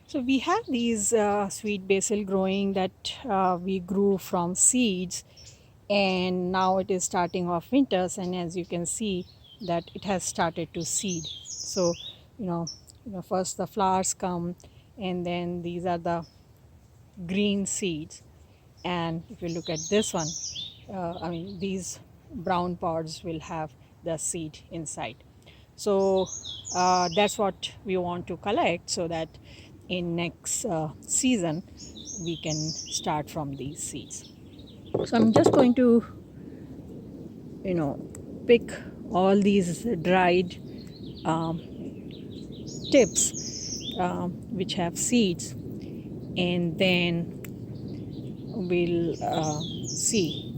So we have these sweet basil growing that we grew from seeds, and now it is starting off winters, and as you can see that it has started to seed. So you know, first the flowers come, and then these are the green seeds. And if you look at this one, I mean these brown pods will have the seed inside. So that's what we want to collect, so that in next season we can start from these seeds. So I'm just going to pick all these dried um, tips which have seeds, and then we'll see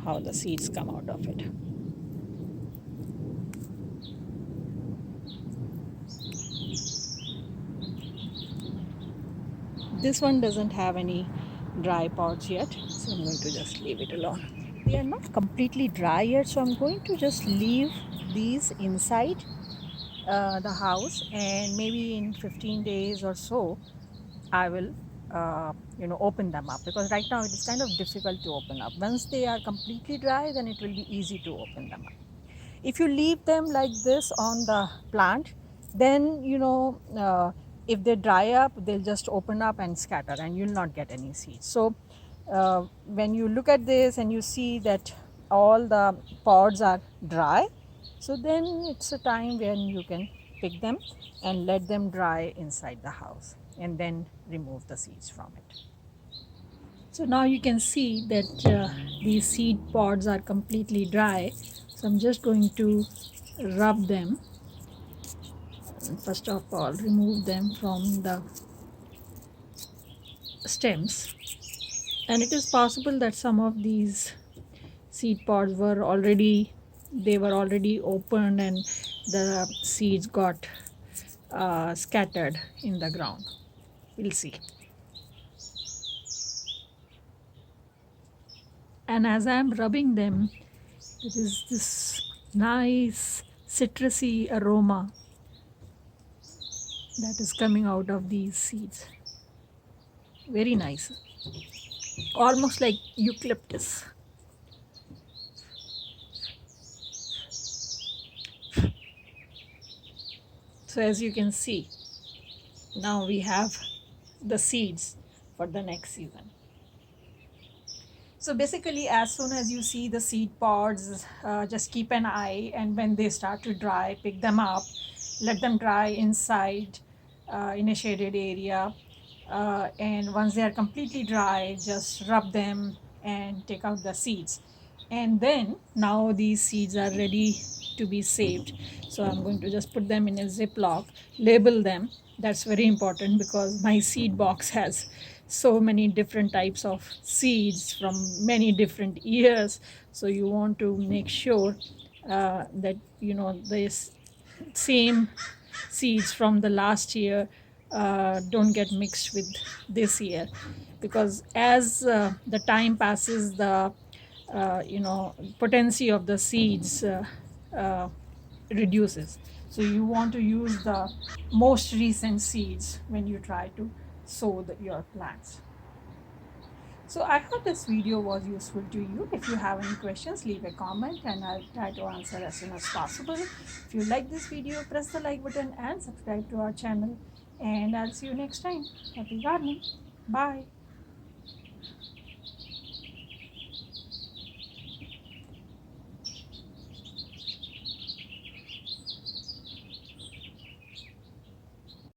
how the seeds come out of it. This one doesn't have any dry pods yet, so I'm going to just leave it alone. They are not completely dry yet, so I'm going to just leave these inside the house, and maybe in 15 days or so I will open them up, because right now it is kind of difficult to open up. Once they are completely dry, then it will be easy to open them up. If you leave them like this on the plant, then if they dry up, they'll just open up and scatter, and you'll not get any seeds. So when you look at this and you see that all the pods are dry, so then it's a time when you can pick them and let them dry inside the house, and then remove the seeds from it. So now you can see that these seed pods are completely dry. So I'm just going to rub them. First of all, remove them from the stems. And it is possible that some of these seed pods were already opened, and the seeds got scattered in the ground. We'll see. And as I'm rubbing them, there is this nice citrusy aroma that is coming out of these seeds. Very nice, almost like eucalyptus. So as you can see, now we have the seeds for the next season. So basically, as soon as you see the seed pods, just keep an eye, and when they start to dry, pick them up, let them dry inside in a shaded area. And once they are completely dry, just rub them and take out the seeds. And then now these seeds are ready to be saved. So I'm going to just put them in a Ziploc, label them. That's very important, because my seed box has so many different types of seeds from many different years. So you want to make sure that this same seeds from the last year don't get mixed with this year, because as the time passes, the potency of the seeds uh, reduces. So you want to use the most recent seeds when you try to sow your plants. So I hope this video was useful to you. If you have any questions, leave a comment and I'll try to answer as soon as possible. If you like this video, press the like button and subscribe to our channel. And I'll see you next time. Happy gardening. Bye.